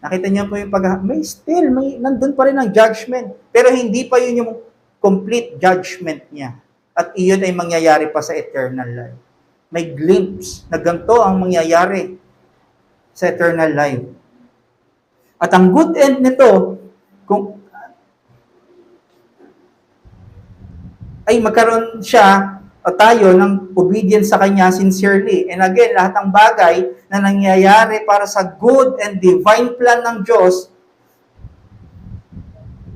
Nakita niyo po yung nandun pa rin ang judgment. Pero hindi pa yun yung complete judgment niya. At iyon ay mangyayari pa sa eternal life. May glimpse na ganito ang mangyayari sa eternal life. At ang good end nito, ay magkaroon siya o tayo ng obedience sa Kanya sincerely. And again, lahat ng bagay na nangyayari para sa good and divine plan ng Diyos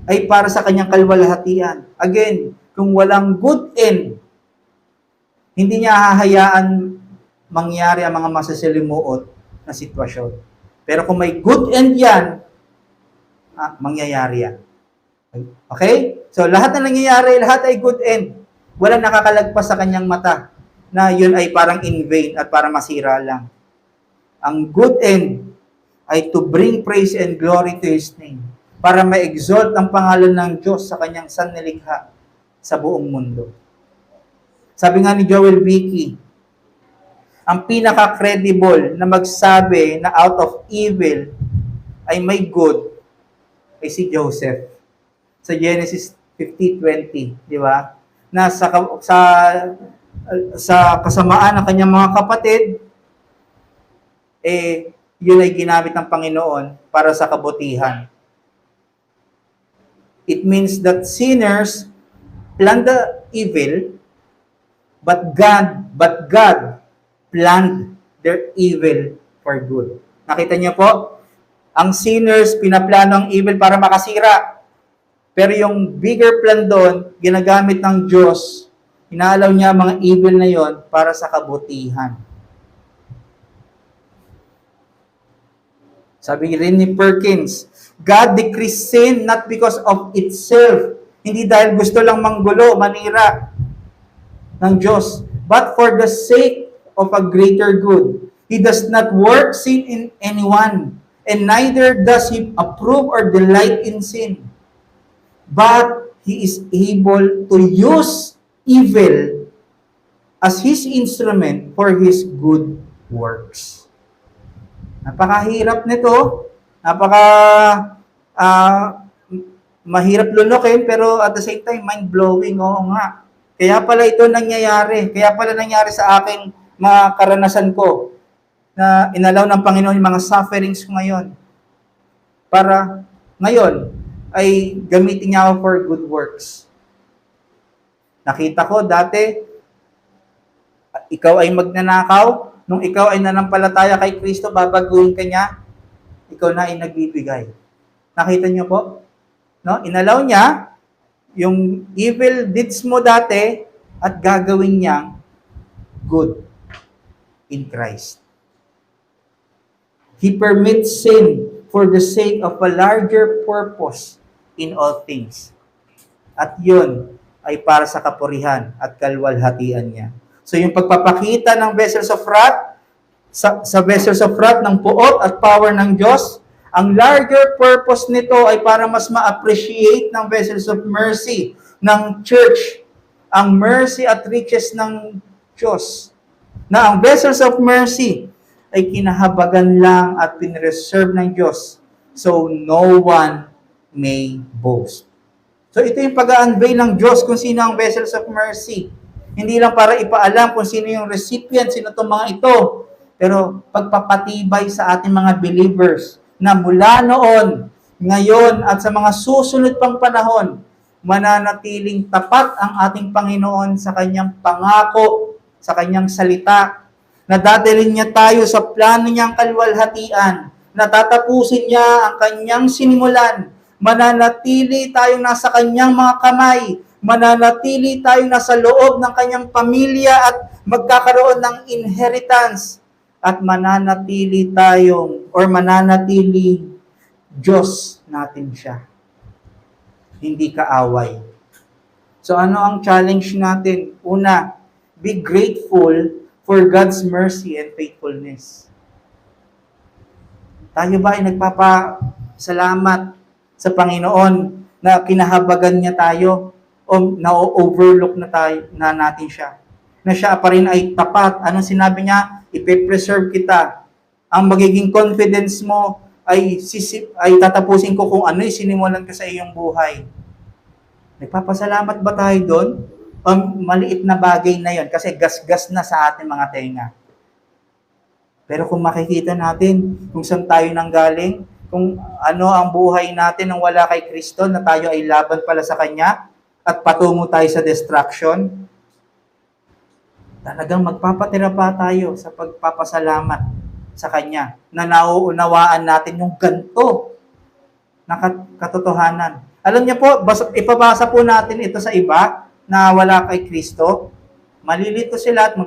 ay para sa Kanyang kalwalhatian. Again, kung walang good end, hindi niya hahayaan mangyari ang mga masasalimuot na sitwasyon. Pero kung may good end yan, mangyayari yan. Okay? So, lahat na nangyayari, lahat ay good end. Walang nakakalagpas sa kanyang mata na yun ay parang in vain at para masira lang. Ang good end ay to bring praise and glory to His name. Para ma-exalt ang pangalan ng Diyos sa kanyang sannilikha sa buong mundo. Sabi nga ni Joel Beakey, ang pinaka-credible na magsabi na out of evil ay may good ay si Joseph. Sa Genesis 50:20, di ba? Na sa kasamaan ng kanyang mga kapatid, yun ay ginamit ng Panginoon para sa kabutihan. It means that sinners plan the evil, but God planned their evil for good. Nakita niyo po? Ang sinners, pinaplano ang evil para makasira. Pero yung bigger plan doon, ginagamit ng Diyos, inaalaw niya mga evil na yon para sa kabutihan. Sabi rin ni Perkins, God decrees sin not because of itself. Hindi dahil gusto lang manggulo, manira ng Diyos, but for the sake of a greater good. He does not work sin in anyone, and neither does He approve or delight in sin. But He is able to use evil as His instrument for His good works. Napakahirap nito. Mahirap lunukin, pero at the same time, mind-blowing. Oo nga. Kaya pala ito nangyayari. Kaya pala nangyari sa akin mga karanasan ko na inalaw ng Panginoon yung mga sufferings ko ngayon. Para ngayon ay gamitin niya ako for good works. Nakita ko dati, ikaw ay magnanakaw, nung ikaw ay nanampalataya kay Kristo, babaguhin ka niya, ikaw na ay nagbibigay. Nakita niyo po? No? Inalaw niya yung evil deeds mo dati at gagawin niyang good in Christ. He permits sin for the sake of a larger purpose in all things. At yun ay para sa kapurihan at kalwalhatian niya. So yung pagpapakita ng vessels of wrath, sa vessels of wrath ng puot at power ng Diyos, ang larger purpose nito ay para mas ma-appreciate ng vessels of mercy ng church, ang mercy at riches ng Diyos. Na ang vessels of mercy ay kinahabagan lang at pinreserve ng Diyos so no one may boast. So ito yung pag-unveil ng Diyos kung sino ang vessels of mercy. Hindi lang para ipaalam kung sino yung recipient, sino itong mga ito, pero pagpapatibay sa ating mga believers na mula noon, ngayon at sa mga susunod pang panahon, mananatiling tapat ang ating Panginoon sa kanyang pangako, sa kanyang salita, na dadalhin niya tayo sa plano niyang kalwalhatian, na tatapusin niya ang kanyang sinimulan, mananatili tayong nasa kanyang mga kamay, mananatili tayong nasa loob ng kanyang pamilya at magkakaroon ng inheritance, at mananatili Diyos natin siya. Hindi kaaway. So ano ang challenge natin? Una, be grateful for God's mercy and faithfulness. Tayo ba ay nagpapasalamat sa Panginoon na kinahabagan niya tayo o na-overlook na natin siya? Na siya pa rin ay tapat. Anong sinabi niya? Ipe-preserve kita. Ang magiging confidence mo ay tatapusin ko kung ano yung sinimulan ko sa iyong buhay. Nagpapasalamat ba tayo doon? Maliit na bagay na yon kasi gas-gas na sa ating mga tenga. Pero kung makikita natin kung saan tayo nanggaling, kung ano ang buhay natin nang wala kay Kristo, na tayo ay laban pala sa Kanya, at patungo tayo sa destruction, talagang magpapatira pa tayo sa pagpapasalamat sa Kanya, na nauunawaan natin yung ganito na katotohanan. Alam niyo po, ipabasa po natin ito sa iba na wala kay Kristo, malilito sila at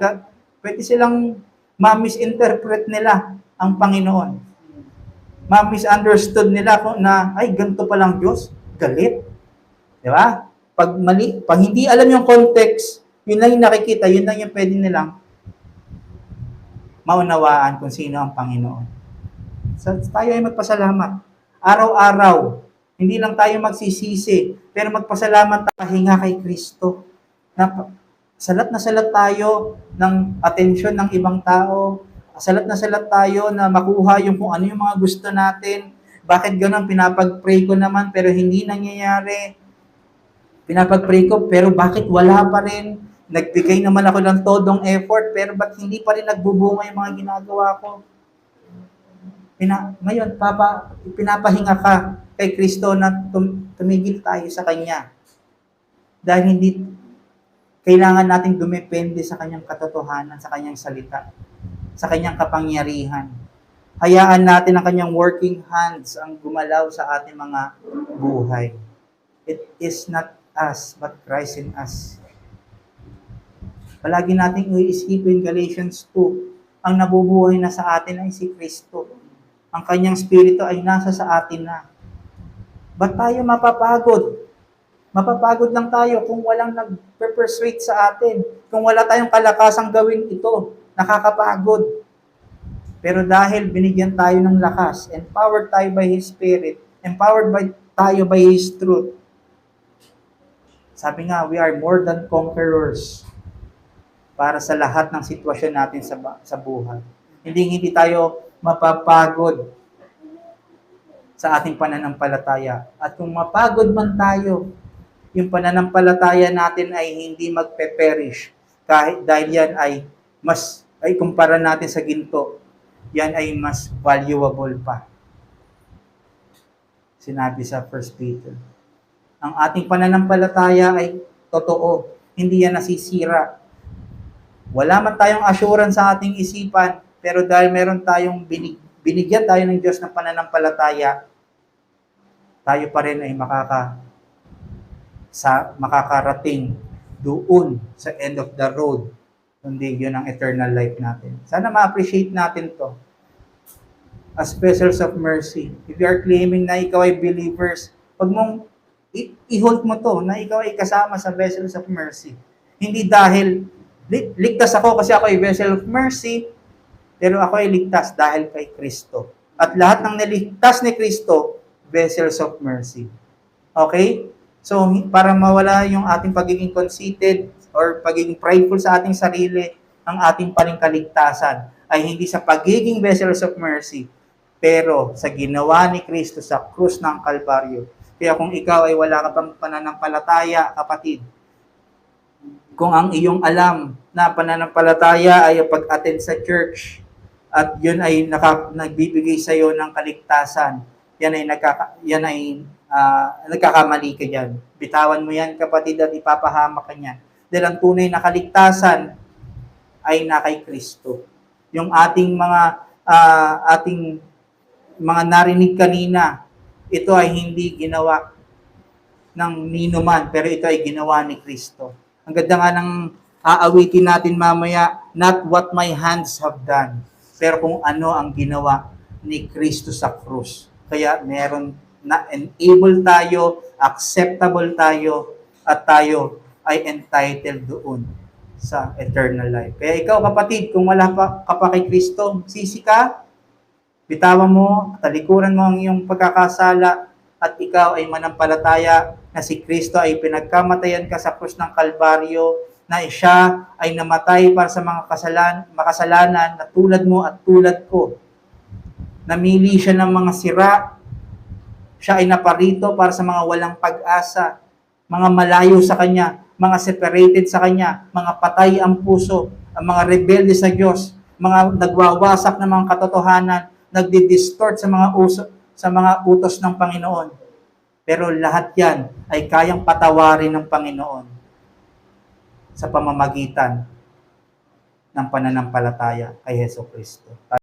pwede silang ma-misinterpret nila ang Panginoon. Ma-misunderstood nila na, ay, ganito palang Diyos, galit. Di ba? Pag hindi alam yung context, yun lang yung nakikita, yun lang yung pwede nilang maunawaan kung sino ang Panginoon. So, tayo ay magpasalamat. Araw-araw, hindi lang tayo magsisisi, pero magpasalamat tayo hinga kay Kristo. Salat na salat tayo ng atensyon ng ibang tao. Salat na salat tayo na makuha yung kung ano yung mga gusto natin. Bakit ganun? Pinapag-pray ko naman pero hindi nangyayari. Pinapag-pray ko pero bakit wala pa rin? Nagbigay naman ako ng todong effort pero ba't hindi pa rin nagbubunga yung mga ginagawa ko? Ngayon, pinapahinga ka kay Kristo na tumigil tayo sa Kanya. Dahil hindi kailangan nating dumepende sa Kanyang katotohanan, sa Kanyang salita, sa Kanyang kapangyarihan. Hayaan natin ang Kanyang working hands ang gumalaw sa ating mga buhay. It is not us, but Christ in us. Palagi nating iisipin Galatians 2, ang nabubuhay na sa atin ay si Kristo. Ang Kanyang Spirito ay nasa sa atin na. Ba't tayo mapapagod? Mapapagod lang tayo kung walang nag-persuade sa atin. Kung wala tayong kalakasang gawin ito, nakakapagod. Pero dahil binigyan tayo ng lakas, empowered tayo by His Spirit, tayo by His truth. Sabi nga, we are more than conquerors para sa lahat ng sitwasyon natin sa buhay. Hindi tayo mapapagod sa ating pananampalataya. At kung mapagod man tayo, yung pananampalataya natin ay hindi magpe-perish kahit dahil yan ay kumpara natin sa ginto, yan ay mas valuable pa. Sinabi sa 1 Peter. Ang ating pananampalataya ay totoo, hindi yan nasisira. Wala man tayong assurance sa ating isipan, pero dahil meron tayong binigyan tayo ng Diyos ng pananampalataya, tayo pa rin ay makakarating doon sa end of the road. Kundi yun ang eternal life natin. Sana ma-appreciate natin to as vessels of mercy. If you are claiming na ikaw ay believers, pag mong i-hold mo to na ikaw ay kasama sa vessels of mercy. Hindi dahil ligtas ako kasi ako ay vessel of mercy, pero ako ay ligtas dahil kay Kristo. At lahat ng niligtas ni Kristo, vessels of mercy. Okay? So, para mawala yung ating pagiging conceited or pagiging prideful sa ating sarili, ang ating paling kaligtasan ay hindi sa pagiging vessels of mercy, pero sa ginawa ni Kristo sa krus ng Kalbaryo. Kaya kung ikaw ay wala ka pang pananampalataya, kapatid, kung ang iyong alam na pananampalataya ay pag-attend sa church at yun ay nagbibigay sa iyo ng kaligtasan, yan ay nagkakamali ka dyan. Bitawan mo yan, kapatid, at ipapahamak ka niyan. Dahil ang tunay na kaligtasan ay na kay Kristo. Yung ating mga narinig kanina, ito ay hindi ginawa ng ninuman, pero ito ay ginawa ni Kristo. Ang ganda nga ng aawitin natin mamaya, not what my hands have done, pero kung ano ang ginawa ni Kristo sa krus. Kaya meron na enable tayo, acceptable tayo, at tayo ay entitled doon sa eternal life. Kaya ikaw, kapatid, kung wala ka pa kay Kristo, sisi ka, bitawan mo, talikuran mo ang iyong pagkakasala, at ikaw ay manampalataya na si Kristo ay pinagkamatayan ka sa krus ng Kalbaryo, na siya ay namatay para sa mga makasalanan na tulad mo at tulad ko. Namili siya ng mga sira, siya ay naparito para sa mga walang pag-asa, mga malayo sa Kanya, mga separated sa Kanya, mga patay ang puso, ang mga rebelde sa Diyos, mga nagwawasak ng mga katotohanan, nagdi-distort sa mga utos ng Panginoon. Pero lahat yan ay kayang patawarin ng Panginoon sa pamamagitan ng pananampalataya kay Hesus Kristo.